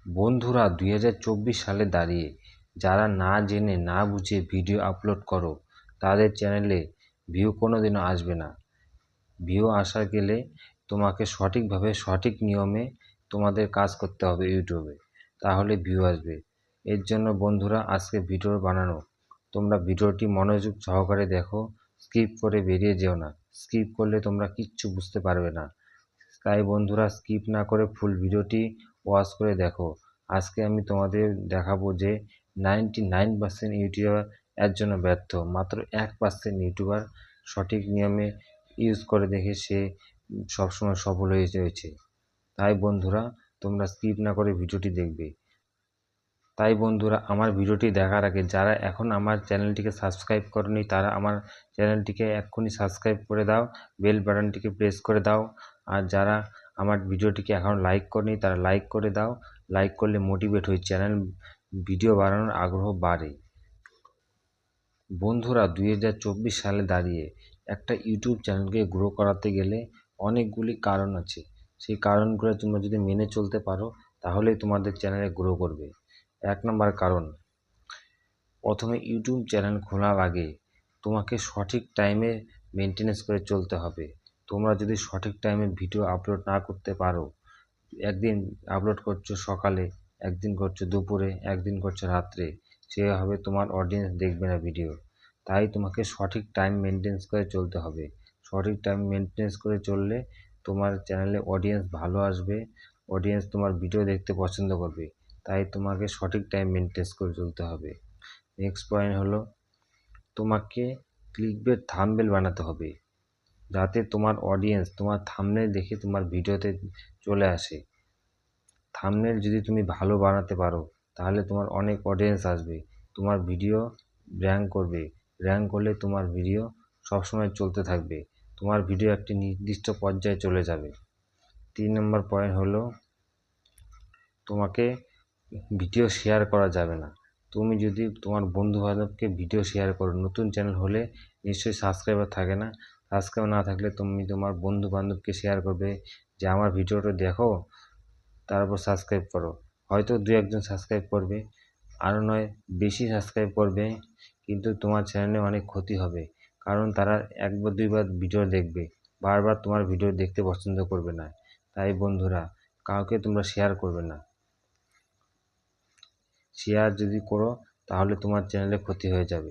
বন্ধুরা 2024 সালে দাঁড়িয়ে যারা না জেনে না বুঝে ভিডিও আপলোড করো তাদের চ্যানেলে ভিউ কোনোদিনও আসবে না। ভিউ আসা গেলে তোমাকে সঠিকভাবে সঠিক নিয়মে তোমাদের কাজ করতে হবে ইউটিউবে, তাহলে ভিউ আসবে। এর জন্য বন্ধুরা আজকে ভিডিও বানানো, তোমরা ভিডিওটি মনোযোগ সহকারে দেখো, স্কিপ করে বেরিয়ে যেও না। স্কিপ করলে তোমরা কিচ্ছু বুঝতে পারবে না। তাই বন্ধুরা স্কিপ না করে ফুল ভিডিওটি ওয়াচ করে দেখো। আজকে আমি তোমাদের দেখাবো যে 99% ইউটিউবার এর জন্য ব্যর্থ, মাত্র 1% ইউটিউবার সঠিক নিয়মে ইউজ করে দেখে সে সবসময় সফল হয়ে রয়েছে। তাই বন্ধুরা তোমরা স্কিপ না করে ভিডিওটি দেখবে। তাই বন্ধুরা আমার ভিডিওটি দেখার আগে যারা এখন আমার চ্যানেলটিকে সাবস্ক্রাইব করনি তারা আমার চ্যানেলটিকে এক্ষুনি সাবস্ক্রাইব করে দাও, বেল বাটনটিকে প্রেস করে দাও। আর যারা আমার ভিডিওটিকে এখন লাইক করনি তারা লাইক করে দাও। লাইক করলে মোটিভেট হই, চ্যানেল ভিডিও বানানোর আগ্রহ বাড়ে। বন্ধুরা 2024 সালে দাঁড়িয়ে একটা ইউটিউব চ্যানেলকে গ্রো করাতে গেলে অনেকগুলি কারণ আছে। সেই কারণগুলো তোমরা যদি মেনে চলতে পারো তাহলেই তোমাদের চ্যানেলে গ্রো করবে। 1 নম্বর কারণ, প্রথমে ইউটিউব চ্যানেল খোলার আগে তোমাকে সঠিক টাইমে মেনটেনেন্স করে চলতে হবে। তোমরা যদি সঠিক টাইমে ভিডিও আপলোড না করতে পারো, একদিন আপলোড করছো সকালে, একদিন করছো দুপুরে, একদিন করছো রাত্রে, সেভাবে তোমার অডিয়েন্স দেখবে না ভিডিও। তাই তোমাকে সঠিক টাইম মেনটেন্স করে চলতে হবে। সঠিক টাইম মেনটেন্স করে চললে তোমার চ্যানেলে অডিয়েন্স ভালো আসবে, অডিয়েন্স তোমার ভিডিও দেখতে পছন্দ করবে। তাই তোমাকে সঠিক টাইম মেনটেন্স করে চলতে হবে। নেক্সট পয়েন্ট হলো, তোমাকে ক্লিকবেট থাম্বনেল বানাতে হবে, যাতে তোমার অডিয়েন্স তোমার থাম্বনেল দেখে তোমার ভিডিওতে চলে আসে। থাম্বনেল যদি তুমি ভালো বানাতে পারো তাহলে তোমার অনেক অডিয়েন্স আসবে, তোমার ভিডিও র্যাঙ্ক করবে। র্যাঙ্ক করলে তোমার ভিডিও সবসময় চলতে থাকবে, তোমার ভিডিও একটি নির্দিষ্ট পর্যায়ে চলে যাবে। 3 নম্বর পয়েন্ট হলো, তোমাকে ভিডিও শেয়ার করা যাবে না। তুমি যদি তোমার বন্ধুবান্ধবকে ভিডিও শেয়ার করো, নতুন চ্যানেল হলে নিশ্চয়ই সাবস্ক্রাইবার থাকে না, সাবস্ক্রাইবার না থাকলে তুমি তোমার বন্ধুবান্ধবকে শেয়ার করবে যে আমার ভিডিওটা দেখো, তারপর সাবস্ক্রাইব করো। হয়তো 2-1 জন সাবস্ক্রাইব করবে, আরও নয় বেশি সাবস্ক্রাইব করবে, কিন্তু তোমার চ্যানেলে অনেক ক্ষতি হবে। কারণ তারা 1 বা 2 বার ভিডিও দেখবে, বারবার তোমার ভিডিও দেখতে পছন্দ করবে না। তাই বন্ধুরা কাউকে তোমরা শেয়ার করবে না। শেয়ার যদি করো তাহলে তোমার চ্যানেলে ক্ষতি হয়ে যাবে।